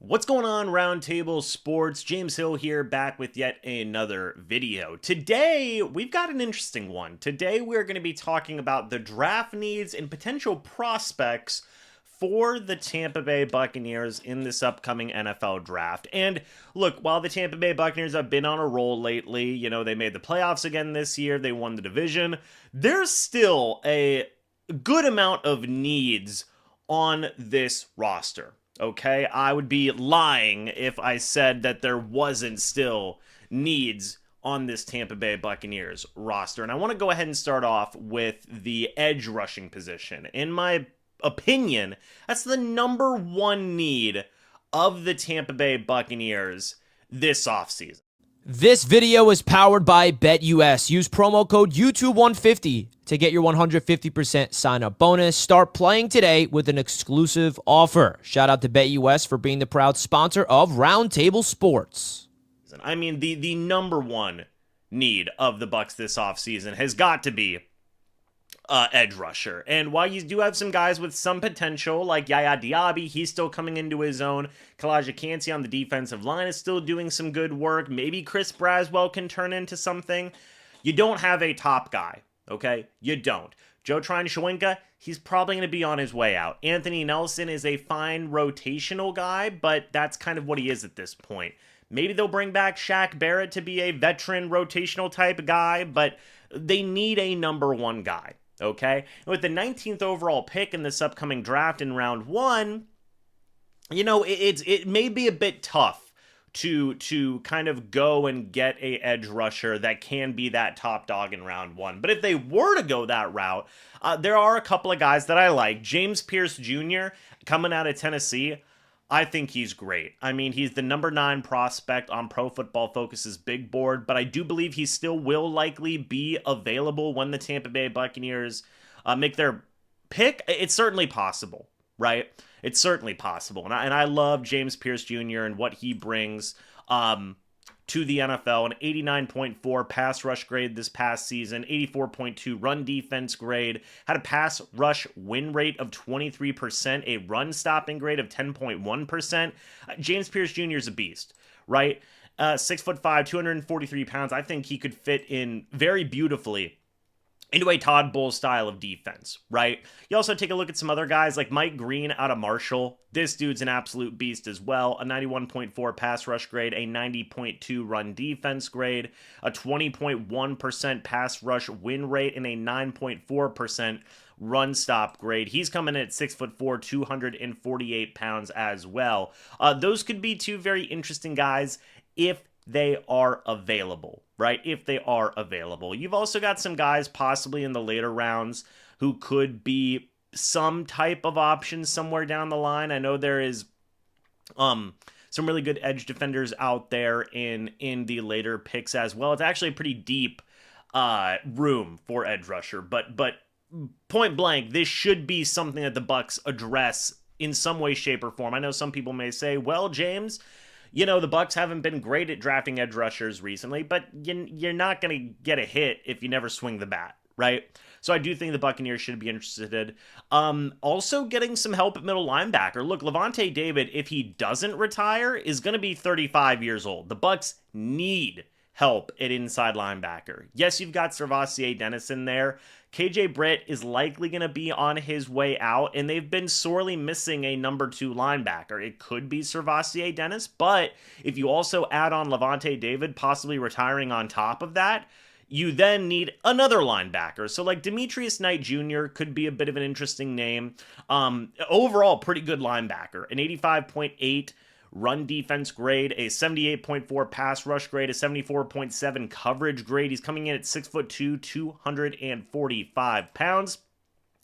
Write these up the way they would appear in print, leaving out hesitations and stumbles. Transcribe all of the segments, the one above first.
What's going on, Roundtable Sports? James Hill here, back with yet another video. Today, we've got an interesting one. Today, we're going to be talking about the draft needs and potential prospects for the Tampa Bay Buccaneers in this upcoming NFL draft. And look, while the Tampa Bay Buccaneers have been on a roll lately, they made the playoffs again this year, they won the division, there's still a good amount of needs on this roster. Okay, I would be lying if I said that there wasn't still needs on this Tampa Bay Buccaneers roster. And I want to go ahead and start off with the edge rushing position. In my opinion, that's the number one need of the Tampa Bay Buccaneers this offseason. This video is powered by BetUS. Use promo code YouTube150 to get your 150% sign-up bonus. Start playing today with an exclusive offer. Shout out to BetUS for being the proud sponsor of Roundtable Sports. I mean, the number one need of the Bucs this offseason has got to be edge rusher. And while you do have some guys with some potential, like Yaya Diaby, he's still coming into his own. Kalijah Kancey on the defensive line is still doing some good work. Maybe Chris Braswell can turn into something. You don't have a top guy, okay? You don't. Joe Trine-Shoyinka, he's probably going to be on his way out. Anthony Nelson is a fine rotational guy, but that's kind of what he is at this point. Maybe they'll bring back Shaq Barrett to be a veteran rotational type guy, but they need a number one guy. Okay, and with the 19th overall pick in this upcoming draft in round one, it may be a bit tough to kind of go and get a edge rusher that can be that top dog in round one. But if they were to go that route, there are a couple of guys that I like. James Pierce Jr. coming out of Tennessee, I think he's great. I mean, he's the number 9 prospect on Pro Football Focus's big board, but I do believe he still will likely be available when the Tampa Bay Buccaneers make their pick. It's certainly possible, right? It's certainly possible. And I love James Pierce Jr. and what he brings to the NFL. An 89.4 pass rush grade this past season, 84.2 run defense grade, had a pass rush win rate of 23%, a run stopping grade of 10.1%. James Pierce Jr. is a beast, right? 6'5", 243 pounds. I think he could fit in very beautifully into a Todd Bowles style of defense, right? You also take a look at some other guys like Mike Green out of Marshall. This dude's an absolute beast as well. A 91.4 pass rush grade, a 90.2 run defense grade, a 20.1% pass rush win rate, and a 9.4% run stop grade. He's coming in at 6'4", 248 pounds as well. Those could be two very interesting guys if they are available, right? If they are available. You've also got some guys possibly in the later rounds who could be some type of option somewhere down the line. I know there is some really good edge defenders out there in the later picks as well. It's actually a pretty deep room for edge rusher, but point blank, this should be something that the Bucs address in some way, shape, or form. I know some people may say, well, James, the Bucs haven't been great at drafting edge rushers recently, but you're not going to get a hit if you never swing the bat, right? So I do think the Buccaneers should be interested. Also getting some help at middle linebacker. Look, Lavonte David, if he doesn't retire, is going to be 35 years old. The Bucs need help at inside linebacker. Yes, you've got Servassier Dennis in there. KJ Britt is likely going to be on his way out, and they've been sorely missing a number 2 linebacker. It could be Servassier Dennis, but if you also add on Lavonte David possibly retiring on top of that, you then need another linebacker. So like Demetrius Knight Jr. could be a bit of an interesting name. Overall, pretty good linebacker. An 85.8 run defense grade, a 78.4 pass rush grade, a 74.7 coverage grade. He's coming in at 6'2", 245 pounds.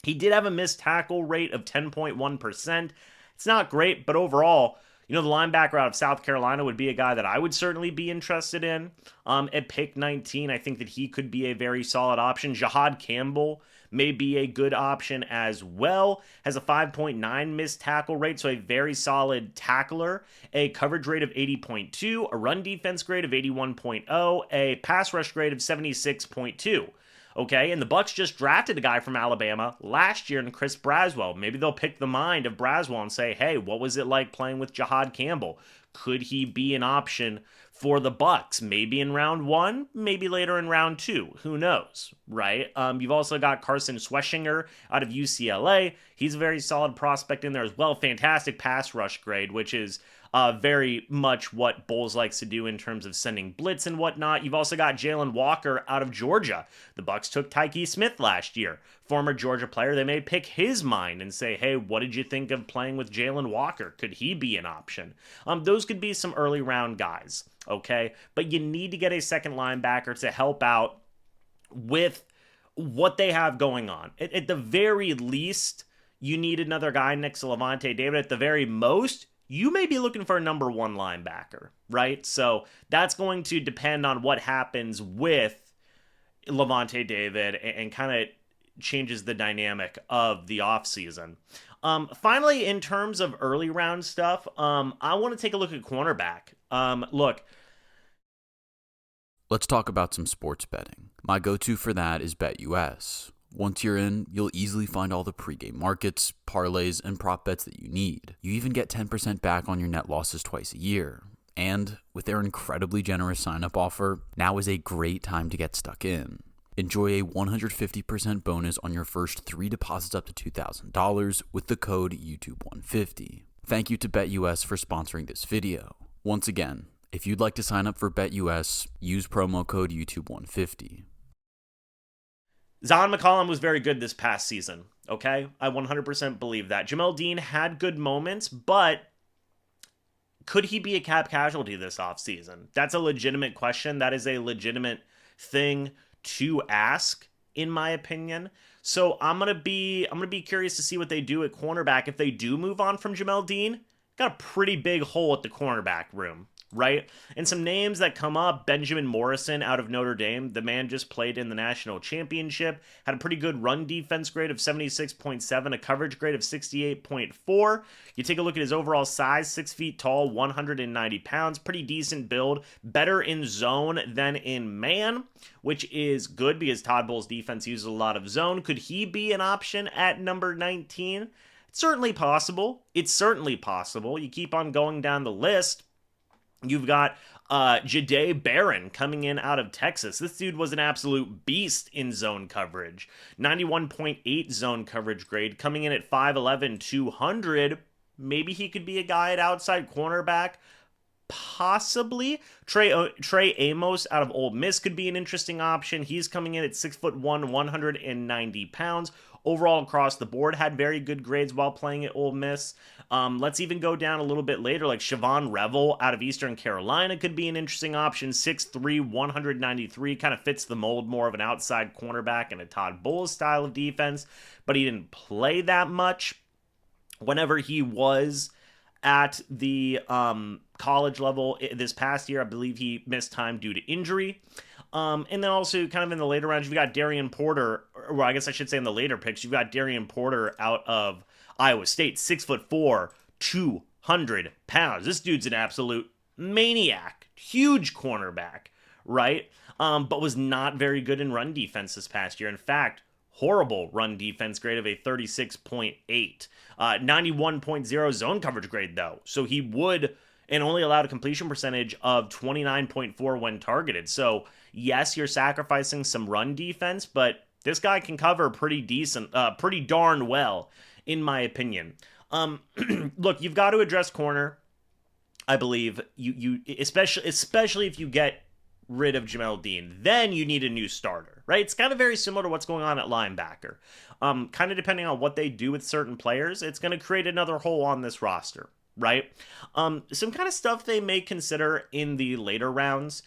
He did have a missed tackle rate of 10.1%. It's not great, but overall, the linebacker out of South Carolina would be a guy that I would certainly be interested in. At pick 19, I think that he could be a very solid option. Jahad Campbell may be a good option as well. Has a 5.9 missed tackle rate, so a very solid tackler. A coverage rate of 80.2, a run defense grade of 81.0, a pass rush grade of 76.2. Okay, and the Bucs just drafted a guy from Alabama last year in Chris Braswell. Maybe they'll pick the mind of Braswell and say, hey, what was it like playing with Jahad Campbell? Could he be an option for the Bucs? Maybe in round one, maybe later in round two. Who knows, right? You've also got Carson Schweschinger out of UCLA. He's a very solid prospect in there as well. Fantastic pass rush grade, which is very much what Bowles likes to do in terms of sending blitz and whatnot. You've also got Jalen Walker out of Georgia. The Bucs took Tyke Smith last year, former Georgia player. They may pick his mind and say, hey, what did you think of playing with Jalen Walker? Could he be an option? Those could be some early round guys, okay? But you need to get a second linebacker to help out with what they have going on. At the very least, you need another guy next to Lavonte David. At the very most, you may be looking for a number one linebacker, right? So that's going to depend on what happens with Lavonte David and kind of changes the dynamic of the offseason. Finally, in terms of early round stuff, I want to take a look at cornerback. Look, let's talk about some sports betting. My go-to for that is BetUS. Once you're in, you'll easily find all the pregame markets, parlays, and prop bets that you need. You even get 10% back on your net losses twice a year. And with their incredibly generous sign-up offer, now is a great time to get stuck in. Enjoy a 150% bonus on your first 3 deposits up to $2,000 with the code YouTube150. Thank you to BetUS for sponsoring this video. Once again, if you'd like to sign up for BetUS, use promo code YouTube150. Zion McCollum was very good this past season, okay? I 100% believe that. Jamel Dean had good moments, but could he be a cap casualty this offseason? That's a legitimate question. That is a legitimate thing to ask, in my opinion. So I'm gonna be curious to see what they do at cornerback. If they do move on from Jamel Dean, got a pretty big hole at the cornerback room, right? And some names that come up: Benjamin Morrison out of Notre Dame. The man just played in the national championship, had a pretty good run defense grade of 76.7, a coverage grade of 68.4. You take a look at his overall size: 6 feet tall, 190 pounds, pretty decent build, better in zone than in man, which is good because Todd Bowles' defense uses a lot of zone. Could he be an option at number 19? It's certainly possible. It's certainly possible. You keep on going down the list. You've got Jahdae Barron coming in out of Texas. This dude was an absolute beast in zone coverage. 91.8 zone coverage grade, coming in at 5'11", 200. Maybe he could be a guy at outside cornerback. Possibly. Trey Amos out of Ole Miss could be an interesting option. He's coming in at 6'1", 190 pounds. Overall, across the board, had very good grades while playing at Ole Miss. Let's even go down a little bit later, like Siobhan Revel out of Eastern Carolina could be an interesting option. 6'3", 193, kind of fits the mold, more of an outside cornerback and a Todd Bowles style of defense, but he didn't play that much whenever he was at the college level this past year. I believe he missed time due to injury. And then also kind of in the later rounds, you've got Darian Porter, or I guess I should say in the later picks, you've got Darian Porter out of Iowa State, 6'4", 200 pounds. This dude's an absolute maniac, huge cornerback, right? But was not very good in run defense this past year. In fact, horrible run defense grade of a 36.8. 91.0 zone coverage grade, though. So he would, and only allowed a completion percentage of 29.4 when targeted. So yes, you're sacrificing some run defense, but this guy can cover pretty decent, pretty darn well, in my opinion. Look, you've got to address corner. I believe you especially if you get rid of Jamel Dean, then you need a new starter, right? It's kind of very similar to what's going on at linebacker. Kind of depending on what they do with certain players, it's going to create another hole on this roster, right? Some kind of stuff they may consider in the later rounds.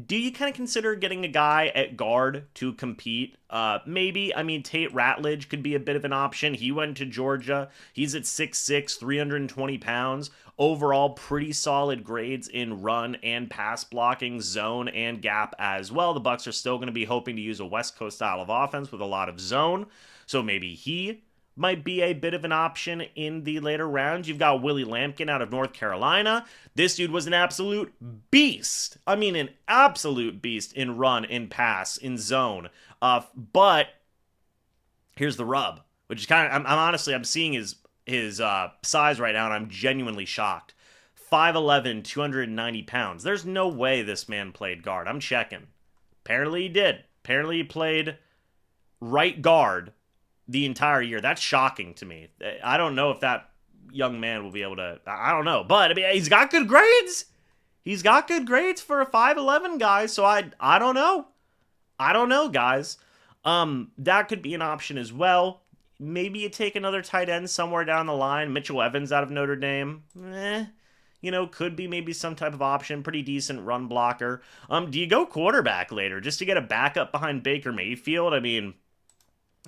Do you kind of consider getting a guy at guard to compete? Maybe. I mean, Tate Ratledge could be a bit of an option. He went to Georgia. He's at 6'6", 320 pounds. Overall, pretty solid grades in run and pass blocking, zone and gap as well. The Bucs are still going to be hoping to use a West Coast style of offense with a lot of zone. So maybe he might be a bit of an option in the later rounds. You've got Willie Lampkin out of North Carolina. This dude was an absolute beast. I mean, an absolute beast in run, in pass, in zone. But here's the rub, which is kind of, I'm honestly, I'm seeing his size right now, and I'm genuinely shocked. 5'11", 290 pounds. There's no way this man played guard. I'm checking. Apparently he did. Apparently he played right guard the entire year. That's shocking to me. I don't know if that young man will be able to, I don't know. But, I mean, he's got good grades. He's got good grades for a 5'11 guy, so I don't know. I don't know, guys. That could be an option as well. Maybe you take another tight end somewhere down the line. Mitchell Evans out of Notre Dame. Could be maybe some type of option. Pretty decent run blocker. Do you go quarterback later just to get a backup behind Baker Mayfield? I mean,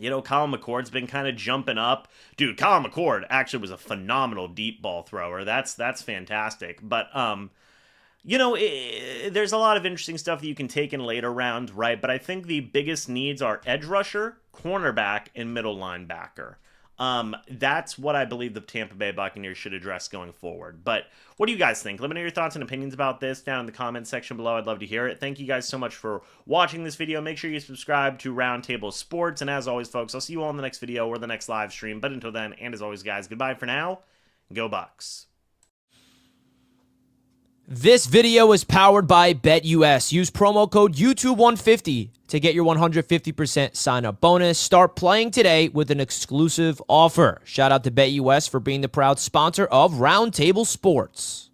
Colin McCord's been kind of jumping up. Dude, Colin McCord actually was a phenomenal deep ball thrower. That's fantastic. But, there's a lot of interesting stuff that you can take in later rounds, right? But I think the biggest needs are edge rusher, cornerback, and middle linebacker. That's what I believe the Tampa Bay Buccaneers should address going forward. But what do you guys think? Let me know your thoughts and opinions about this down in the comments section below. I'd love to hear it. Thank you guys so much for watching this video. Make sure you subscribe to Roundtable Sports. And as always, folks, I'll see you all in the next video or the next live stream. But until then, and as always, guys, goodbye for now. Go Bucs. This video is powered by BetUS. Use promo code YouTube150 to get your 150% sign-up bonus. Start playing today with an exclusive offer. Shout out to BetUS for being the proud sponsor of Roundtable Sports.